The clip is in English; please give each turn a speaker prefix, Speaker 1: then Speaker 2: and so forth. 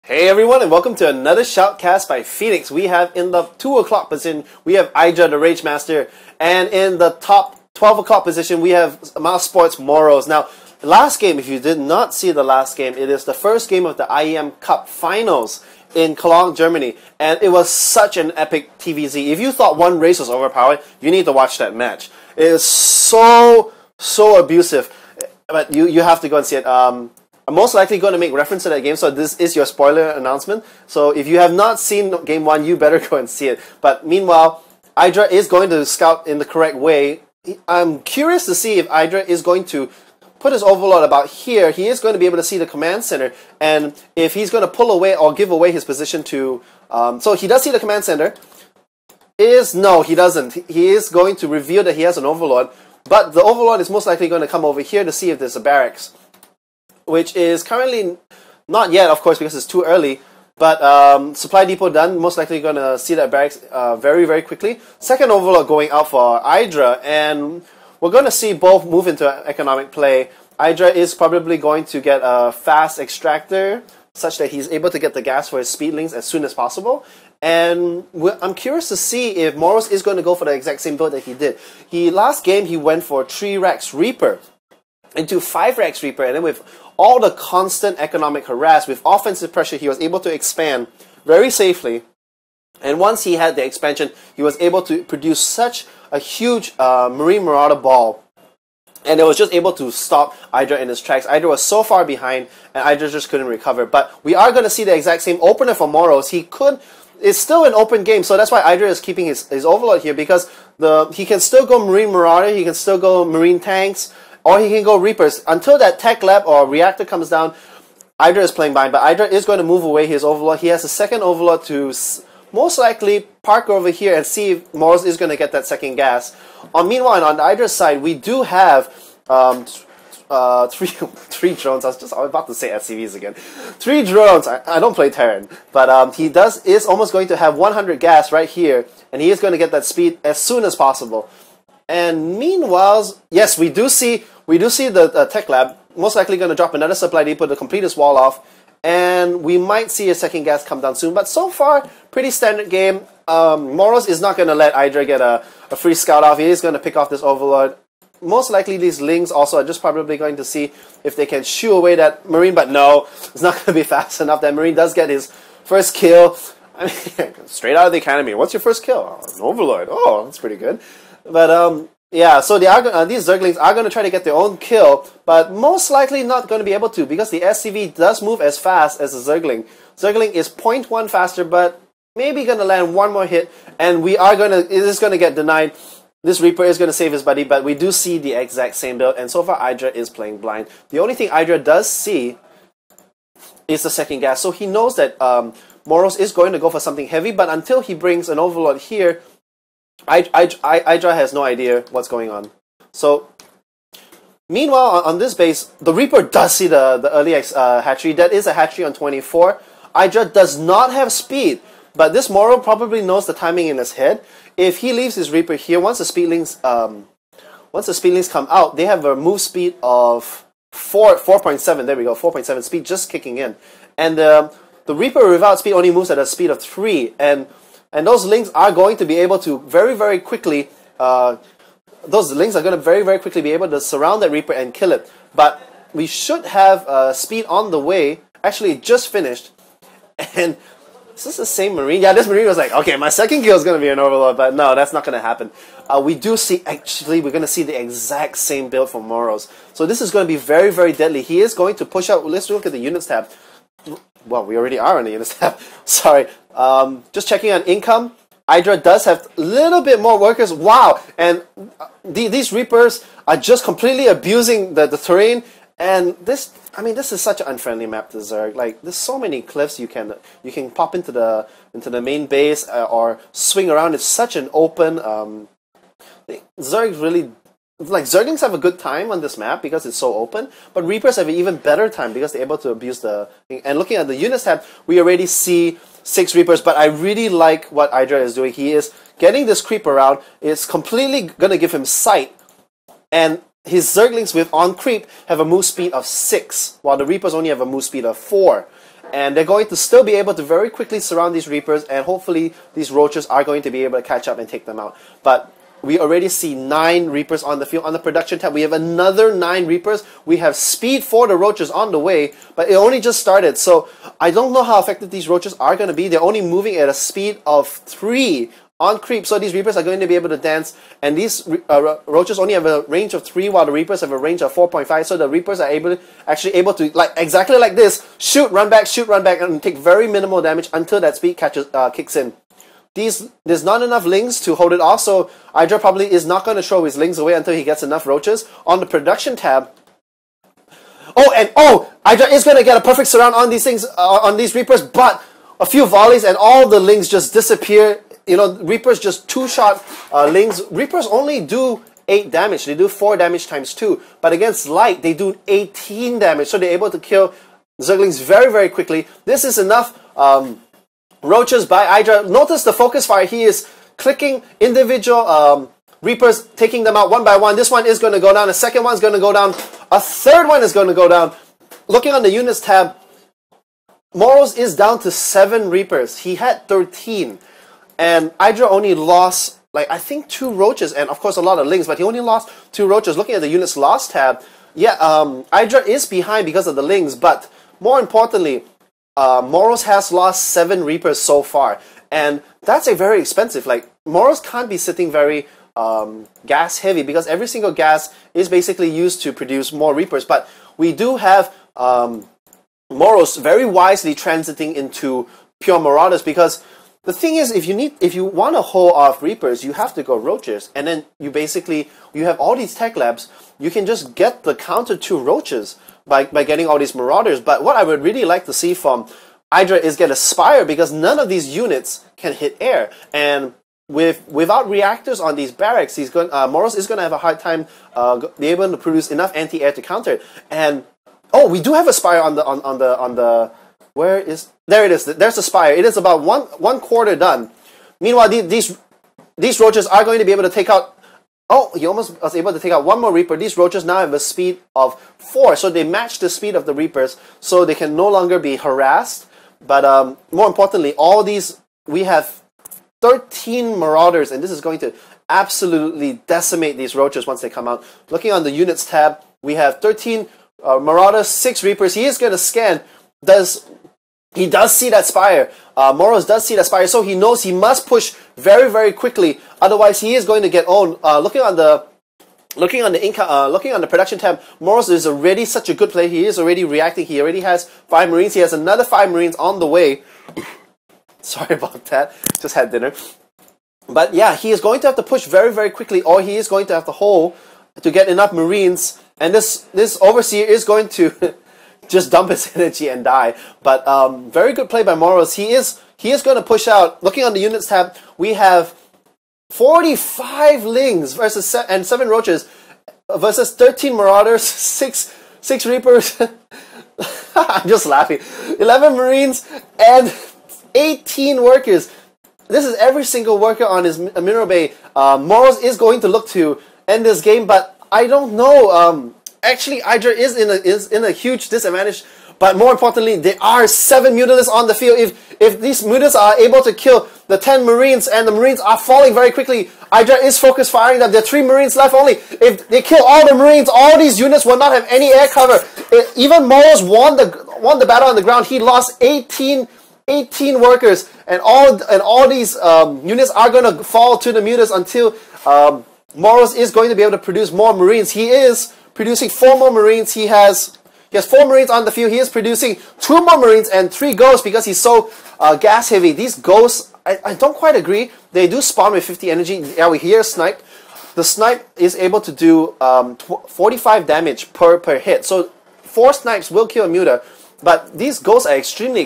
Speaker 1: Hey everyone, and welcome to another Shoutcast by Phoenix. We have in the 2 o'clock position, we have Idra, the Rage Master, and in the top 12 o'clock position, we have Mouse Sports Morrows. Now, last game, if you did not see the last game, it is the first game of the IEM Cup Finals in Cologne, Germany, and it was such an epic TVZ. If you thought one race was overpowered, you need to watch that match. It is so abusive, but you have to go and see it. I'm most likely going to make reference to that game, so this is your spoiler announcement. So if you have not seen Game 1, you better go and see it. But meanwhile, Idra is going to scout in the correct way. I'm curious to see if Idra is going to put his overlord about here. He is going to be able to see the command center, and if he's going to pull away or give away his position to... so he does see the command center. No, he doesn't. He is going to reveal that he has an overlord, but the overlord is most likely going to come over here to see if there's a barracks, which is currently not yet, of course, because it's too early. But supply depot done, most likely going to see that barracks very quickly. Second overlord going out for Idra, and we're going to see both move into economic play. Idra is probably going to get a fast extractor, such that he's able to get the gas for his speedlings as soon as possible. And I'm curious to see if Morrow is going to go for the exact same build that he did. Last game, he went for 3 Rex Reaper into 5 Rex Reaper, and then with all the constant economic harass, with offensive pressure, he was able to expand very safely. And once he had the expansion, he was able to produce such a huge Marine Marauder ball, and it was just able to stop Idra in his tracks. Idra was so far behind, and Idra just couldn't recover. But we are going to see the exact same opener for Morrows. It's still an open game, so that's why Idra is keeping his overlord here, because he can still go Marine Marauder, he can still go Marine Tanks, or he can go Reapers. Until that tech lab or reactor comes down, Idra is playing blind, but Idra is going to move away his overlord. He has a second overlord to most likely park over here and see if Morrows is going to get that second gas. Meanwhile, on Idra's side, we do have three drones. I was about to say SCVs again. 3 drones. I don't play Terran, but he is almost going to have 100 gas right here, and he is going to get that speed as soon as possible. And meanwhile, yes, we do see the tech lab most likely going to drop another supply depot to complete his wall off, and we might see a second gas come down soon. But so far, pretty standard game. Morrows is not going to let Idra get a free scout off. He is going to pick off this overlord. Most likely these Lings also are just probably going to see if they can shoo away that Marine, but no, it's not going to be fast enough. That Marine does get his first kill. I mean, straight out of the academy. What's your first kill? Oh, an overlord. Oh, that's pretty good. But yeah, so these Zerglings are going to try to get their own kill, but most likely not going to be able to, because the SCV does move as fast as the Zergling. Zergling is 0.1 faster, but maybe going to land one more hit, and it is going to get denied. This Reaper is going to save his buddy, but we do see the exact same build, and so far Idra is playing blind. The only thing Idra does see is the second gas, so he knows that Morrows is going to go for something heavy, but until he brings an overlord here, Idra has no idea what's going on. So, meanwhile, on this base, the Reaper does see the early hatchery. That is a hatchery on 24. Idra does not have speed, but this Morrow probably knows the timing in his head. If he leaves his Reaper here, once the speedlings come out, they have a move speed of 4.7. There we go, 4.7 speed just kicking in, and the Reaper without speed only moves at a speed of 3, and those Lings are going to be able to very quickly. Those Lings are going to very quickly be able to surround that Reaper and kill it. But we should have speed on the way. Actually, it just finished, and is this the same Marine? Yeah, this Marine was like, okay, my second kill is going to be an overlord, but no, that's not going to happen. We do see, actually, we're going to see the exact same build for Morrows. So this is going to be very deadly. He is going to push out. Let's look at the units tab. Well, we already are on the units tab. Sorry. Just checking on income. Idra does have a little bit more workers. Wow! And these Reapers are just completely abusing the terrain. And this is such an unfriendly map to Zerg. Like, there's so many cliffs you can pop into the main base or swing around. It's such an open. Zerg really. Like, Zerglings have a good time on this map because it's so open, but Reapers have an even better time because they're able to abuse the thing. And looking at the units tab, we already see 6 Reapers, but I really like what Idra is doing. He is getting this creep around. It's completely going to give him sight, and his Zerglings with on creep have a move speed of 6, while the Reapers only have a move speed of 4. and they're going to still be able to very quickly surround these Reapers, and hopefully these Roaches are going to be able to catch up and take them out. But we already see 9 Reapers on the field. On the production tab, we have another 9 Reapers. We have speed for the Roaches on the way, but it only just started, so I don't know how effective these Roaches are going to be. They're only moving at a speed of 3 on creep, so these Reapers are going to be able to dance, and these Roaches only have a range of 3, while the Reapers have a range of 4.5, so the Reapers are actually able to, like exactly like this, shoot, run back, and take very minimal damage until that speed kicks in. There's not enough Lings to hold it off, so Idra probably is not going to throw his Lings away until he gets enough Roaches. On the production tab, Idra is going to get a perfect surround on these things, on these Reapers, but a few volleys and all the Lings just disappear. You know, Reapers just 2-shot Lings. Reapers only do 8 damage. They do 4 damage times 2. But against Light, they do 18 damage. So they're able to kill Zerglings very, very quickly. This is enough Roaches by Idra. Notice the focus fire. He is clicking individual Reapers, taking them out one by one. This one is going to go down. A second one's going to go down. A third one is going to go down. Looking on the units tab, Morrow's is down to 7 Reapers. He had 13. And Idra only lost, like, I think 2 Roaches, and of course a lot of Lings, but he only lost 2 Roaches. Looking at the units lost tab, yeah, Idra is behind because of the Lings, but more importantly, Morrow's has lost 7 Reapers so far, and that's a very expensive. Like, Morrow's can't be sitting very gas heavy, because every single gas is basically used to produce more Reapers, but we do have Morrow's very wisely transiting into pure Marauders, because the thing is, if you want to hold off Reapers, you have to go Roaches, and then you have all these tech labs. You can just get the counter to Roaches by getting all these Marauders. But what I would really like to see from Idra is get a Spire, because none of these units can hit air, and without reactors on these barracks, Morrow's is going to have a hard time being able to produce enough anti-air to counter it. And we do have a Spire on the there it is. There's the Spire. It is about one quarter done. Meanwhile, these Roaches are going to be able to take out. Oh, he almost was able to take out one more Reaper. These Roaches now have a speed of 4, so they match the speed of the Reapers, so they can no longer be harassed. But more importantly, we have 13 Marauders, and this is going to absolutely decimate these Roaches once they come out. Looking on the units tab, we have 13 Marauders, 6 Reapers. He is going to scan. He does see that Spire. Morrow does see that Spire, so he knows he must push very, very quickly. Otherwise, he is going to get owned. Looking on the production tab, Morrow is already such a good player. He is already reacting. He already has 5 Marines. He has another 5 Marines on the way. Sorry about that. Just had dinner. But yeah, he is going to have to push very, very quickly, or he is going to have to hold to get enough Marines. And this Overseer is going to just dump his energy and die. But very good play by Morrows. He is going to push out. Looking on the units tab, we have 45 Lings versus 7 Roaches versus 13 Marauders, 6 Reapers. I'm just laughing. 11 Marines and 18 workers. This is every single worker on his mineral bay. Morrows is going to look to end this game, but I don't know. Actually, Idra is in a huge disadvantage, but more importantly, there are 7 Mutalisks on the field. If these Mutalisks are able to kill the 10 Marines, and the Marines are falling very quickly, Idra is focus firing them. There are 3 Marines left only. If they kill all the Marines, all these units will not have any air cover. Even Morrows won the battle on the ground. He lost 18 workers, and all these units are going to fall to the Mutalisks until Morrows is going to be able to produce more Marines. He is producing 4 more Marines. He has 4 Marines on the field. He is producing 2 more Marines and 3 Ghosts because he's so gas heavy. These Ghosts, I don't quite agree. They do spawn with 50 energy. Yeah, we hear Snipe. The Snipe is able to do 45 damage per hit. So 4 Snipes will kill a Muta, but these Ghosts are extremely